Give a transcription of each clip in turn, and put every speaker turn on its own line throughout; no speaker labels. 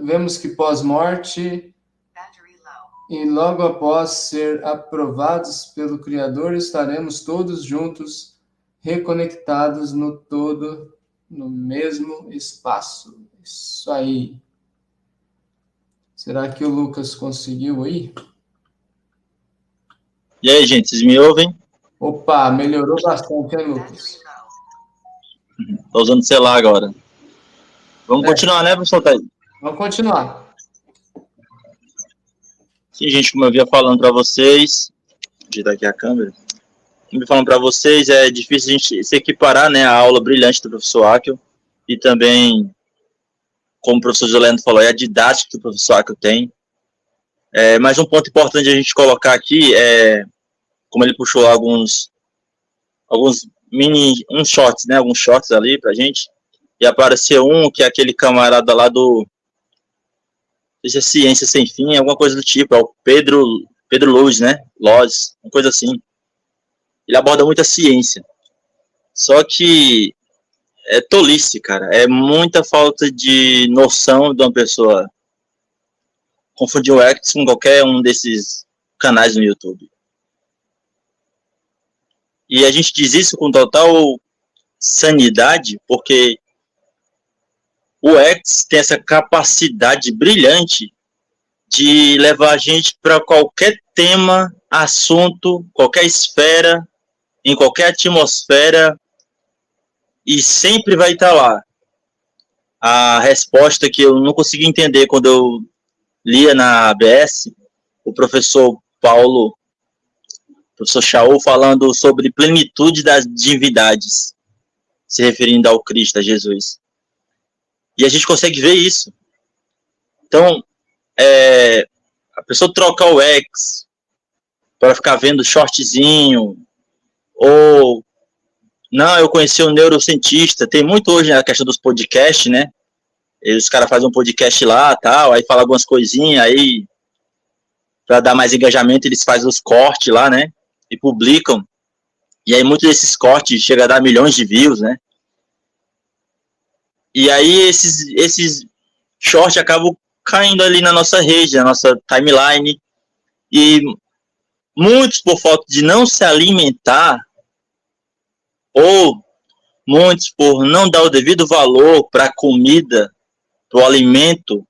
vemos que pós-morte e logo após ser aprovados pelo Criador, estaremos todos juntos, reconectados no todo, no mesmo espaço. Isso aí. Será que o Lucas conseguiu aí?
E aí, gente, vocês me ouvem?
Opa, melhorou bastante, hein, Lucas?
Tô usando o celular agora. Vamos continuar, né, professor Thaís?
Vamos continuar.
Sim, gente, como eu vinha falando para vocês, vou ajeitar aqui a câmera. Como eu falando para vocês, é difícil a gente se equiparar, né, a aula brilhante do professor Akil e também, como o professor Jolendo falou, é a didática que o professor Akil tem. Mas um ponto importante a gente colocar aqui é, como ele puxou alguns shorts, né, alguns shorts ali pra gente, e apareceu um que é aquele camarada lá do, não sei se é Ciência Sem Fim, alguma coisa do tipo, é o Pedro Luz, né, Loz, uma coisa assim. Ele aborda muita ciência, só que é tolice, cara, é muita falta de noção de uma pessoa confundir o X com qualquer um desses canais no YouTube. E a gente diz isso com total sanidade, porque o X tem essa capacidade brilhante de levar a gente para qualquer tema, assunto, qualquer esfera, em qualquer atmosfera, e sempre vai estar lá. A resposta que eu não consegui entender quando eu lia na ABS, o professor Shaul, falando sobre plenitude das divindades, se referindo ao Cristo, a Jesus. E a gente consegue ver isso. Então, a pessoa trocar o X para ficar vendo shortzinho, ou, não, eu conheci um neurocientista, tem muito hoje a questão dos podcasts, né? E os caras fazem um podcast lá, tal, aí fala algumas coisinhas, aí, para dar mais engajamento, eles fazem os cortes lá, né? E publicam. E aí muitos desses cortes chegam a dar milhões de views, né? E aí esses shorts acabam caindo ali na nossa rede, na nossa timeline. E muitos, por falta de não se alimentar, ou muitos por não dar o devido valor para a comida, para o alimento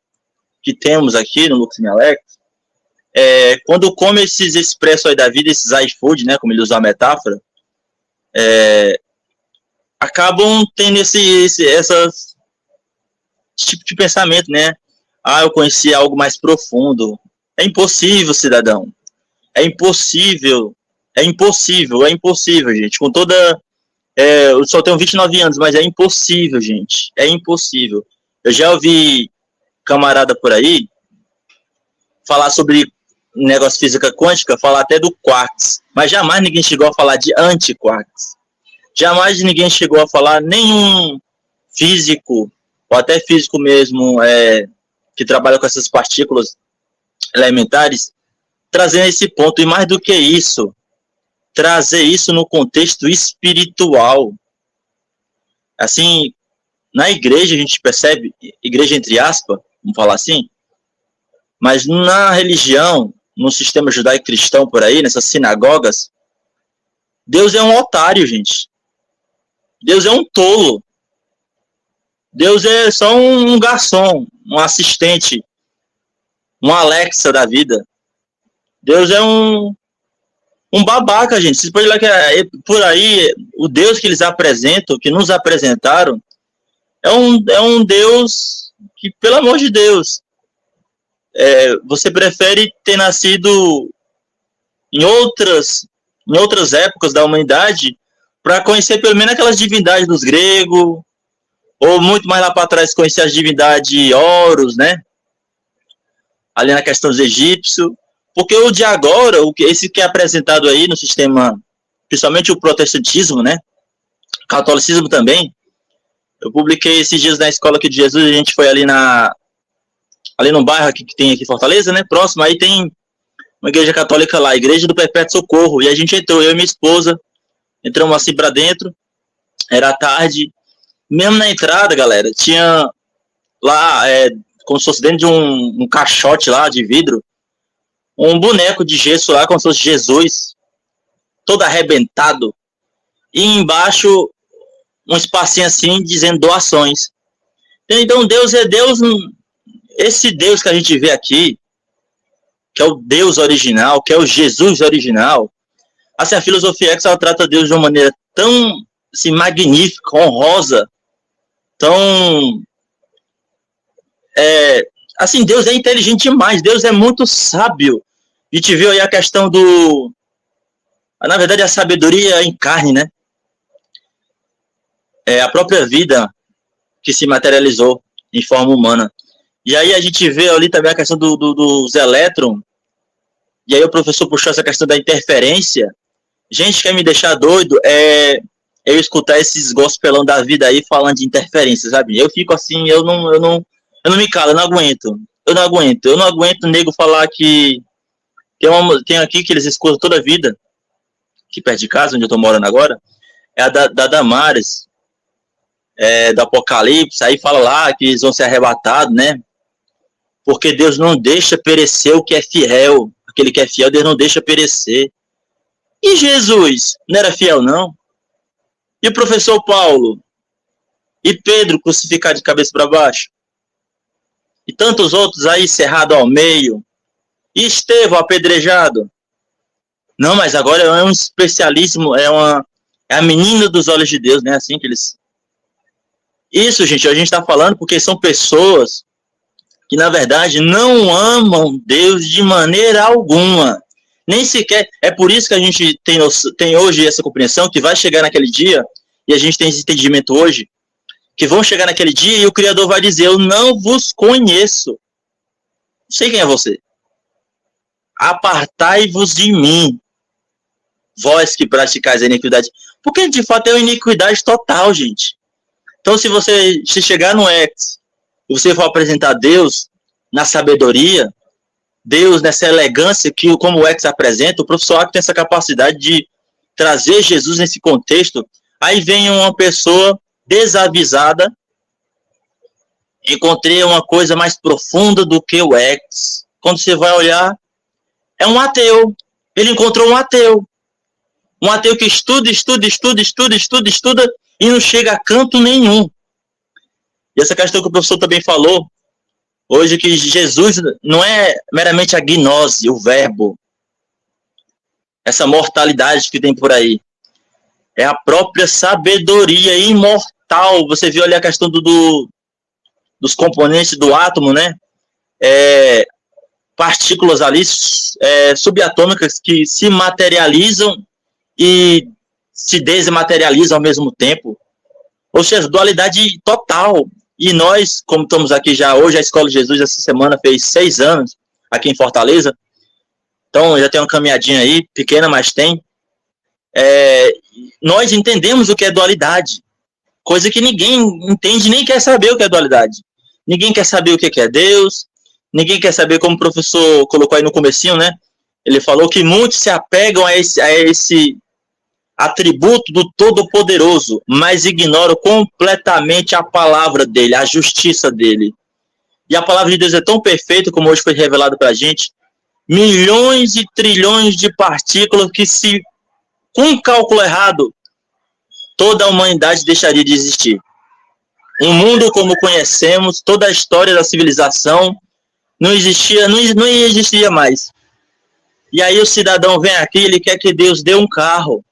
que temos aqui no Lux Alex, quando come esses expressos aí da vida, esses iFood, né, como ele usa a metáfora, acabam tendo esse tipo de pensamento, né? Ah, eu conheci algo mais profundo. É impossível, cidadão. É impossível, gente. Com toda... eu só tenho 29 anos, mas é impossível, gente. É impossível. Eu já ouvi camarada por aí falar sobre negócio de física quântica, falar até do quarks, mas jamais ninguém chegou a falar de antiquarks. Jamais ninguém chegou a falar, nenhum físico, ou até físico mesmo, que trabalha com essas partículas elementares, trazendo esse ponto. E mais do que isso, trazer isso no contexto espiritual. Assim, na igreja a gente percebe, igreja entre aspas, vamos falar assim, mas na religião, no sistema judaico-cristão por aí, nessas sinagogas, Deus é um otário, gente. Deus é um tolo. Deus é só um garçom, um assistente, um Alexa da vida. Deus é um babaca, gente. Vocês podem olhar que por aí, o Deus que eles apresentam, que nos apresentaram, é um Deus que, pelo amor de Deus, você prefere ter nascido em outras épocas da humanidade para conhecer pelo menos aquelas divindades dos gregos, ou muito mais lá para trás conhecer as divindades Horus, né? Ali na questão dos egípcios. Porque o de agora, esse que é apresentado aí no sistema, principalmente o protestantismo, né? Catolicismo também. Eu publiquei esses dias na escola aqui de Jesus, a gente foi ali no bairro aqui, que tem aqui em Fortaleza, né? Próximo, aí tem uma igreja católica lá, a Igreja do Perpétuo Socorro. E a gente entrou, eu e minha esposa, entramos assim pra dentro, era tarde. Mesmo na entrada, galera, tinha lá como se fosse dentro de um caixote lá de vidro, um boneco de gesso lá, como se fosse Jesus, todo arrebentado, e embaixo um espacinho assim, dizendo doações. Então Deus é Deus, esse Deus que a gente vê aqui, que é o Deus original, que é o Jesus original. Assim, a filosofia X, ela trata Deus de uma maneira tão assim, magnífica, honrosa, tão... assim, Deus é inteligente demais, Deus é muito sábio. A gente viu aí a questão do... Na verdade, a sabedoria em carne, né? É a própria vida que se materializou em forma humana. E aí a gente vê ali também a questão dos elétrons. E aí o professor puxou essa questão da interferência. Gente, quer me deixar doido é eu escutar esses gospelão da vida aí falando de interferência, sabe? Eu fico assim, eu não me calo, eu não aguento nego falar que tem aqui que eles escutam toda a vida, aqui perto de casa, onde eu tô morando agora, é a da Damares, do Apocalipse, aí fala lá que eles vão ser arrebatados, né? Porque Deus não deixa perecer o que é fiel. Aquele que é fiel, Deus não deixa perecer. E Jesus não era fiel, não? E o professor Paulo? E Pedro crucificado de cabeça para baixo? E tantos outros aí cerrado ao meio? E Estevão apedrejado? Não, mas agora é um especialíssimo, é a menina dos olhos de Deus, né? Assim que eles... Isso, gente, a gente está falando porque são pessoas que, na verdade, não amam Deus de maneira alguma. Nem sequer... É por isso que a gente tem hoje essa compreensão que vai chegar naquele dia, e a gente tem esse entendimento hoje, que vão chegar naquele dia e o Criador vai dizer, eu não vos conheço. Não sei quem é você. Apartai-vos de mim, vós que praticais a iniquidade. Porque, de fato, é uma iniquidade total, gente. Então, se chegar no X, e você for apresentar Deus na sabedoria, Deus nessa elegância que como o X apresenta, o professor X tem essa capacidade de trazer Jesus nesse contexto. Aí vem uma pessoa desavisada, encontrei uma coisa mais profunda do que o X. Quando você vai olhar, é um ateu. Ele encontrou um ateu que estuda e não chega a canto nenhum. E essa questão que o professor também falou hoje, que Jesus não é meramente a gnose, o verbo, essa mortalidade que tem por aí. É a própria sabedoria imortal. Você viu ali a questão dos componentes do átomo, né? Partículas ali subatômicas que se materializam e se desmaterializam ao mesmo tempo. Ou seja, dualidade total. E nós, como estamos aqui já hoje, a Escola de Jesus essa semana fez 6 anos aqui em Fortaleza. Então já tem uma caminhadinha aí, pequena, mas tem. Nós entendemos o que é dualidade. Coisa que ninguém entende, nem quer saber o que é dualidade. Ninguém quer saber o que é Deus. Ninguém quer saber, como o professor colocou aí no comecinho, né? Ele falou que muitos se apegam a esse atributo do Todo-Poderoso, mas ignoram completamente a palavra dele, a justiça dele. E a palavra de Deus é tão perfeita, como hoje foi revelado para a gente, milhões e trilhões de partículas que, se com um cálculo errado, toda a humanidade deixaria de existir. Um mundo como conhecemos, toda a história da civilização, não existiria mais. E aí o cidadão vem aqui, ele quer que Deus dê um carro.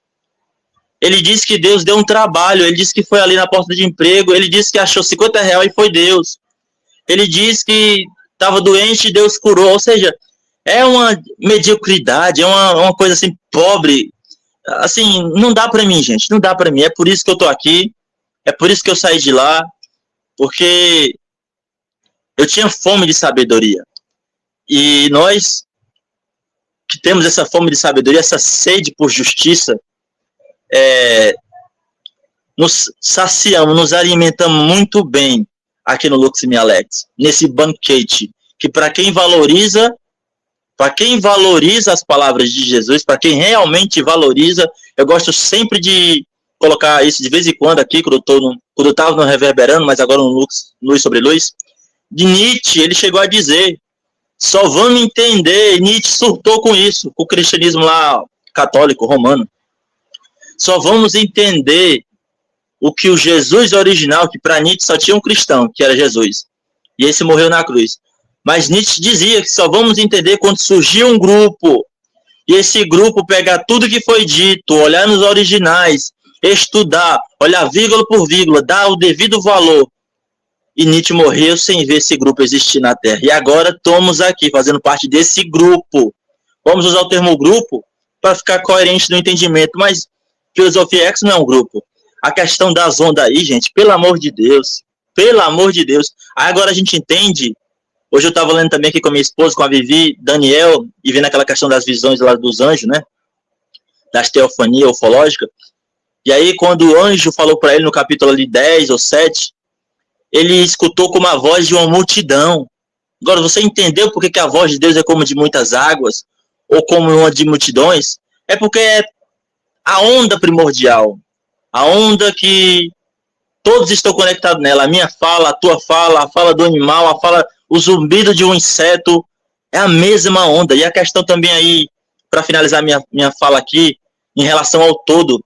Ele disse que Deus deu um trabalho, ele disse que foi ali na porta de emprego, ele disse que achou R$50 e foi Deus. Ele disse que estava doente e Deus curou. Ou seja, é uma mediocridade, é uma coisa assim, pobre. Assim, não dá para mim, gente, não dá para mim. É por isso que eu estou aqui, é por isso que eu saí de lá, porque eu tinha fome de sabedoria. E nós que temos essa fome de sabedoria, essa sede por justiça, nos saciamos, nos alimentamos muito bem aqui no Lux Me Alex, nesse banquete, que para quem valoriza as palavras de Jesus, para quem realmente valoriza, eu gosto sempre de colocar isso de vez em quando aqui, quando eu estava no Reverberando, mas agora no Luz sobre Luz, de Nietzsche, ele chegou a dizer, só vamos entender, Nietzsche surtou com isso, com o cristianismo lá católico, romano, só vamos entender o que o Jesus original, que para Nietzsche só tinha um cristão, que era Jesus, e esse morreu na cruz. Mas Nietzsche dizia que só vamos entender quando surgir um grupo, e esse grupo pegar tudo que foi dito, olhar nos originais, estudar, olhar vírgula por vírgula, dar o devido valor. E Nietzsche morreu sem ver esse grupo existir na Terra. E agora estamos aqui, fazendo parte desse grupo. Vamos usar o termo grupo para ficar coerente no entendimento, mas Filosofia X não é um grupo. A questão das ondas aí, gente, pelo amor de Deus. Aí agora a gente entende. Hoje eu estava lendo também aqui com a minha esposa, com a Vivi, Daniel, e vendo aquela questão das visões lá dos anjos, né? Das teofanias ufológicas. E aí, quando o anjo falou para ele no capítulo ali 10 ou 7, ele escutou como a voz de uma multidão. Agora, você entendeu por que a voz de Deus é como de muitas águas, ou como uma de multidões? É porque é a onda primordial, a onda que todos estão conectados nela. A minha fala, a tua fala, a fala do animal, a fala, o zumbido de um inseto, é a mesma onda. E a questão também aí, para finalizar minha fala aqui, em relação ao todo,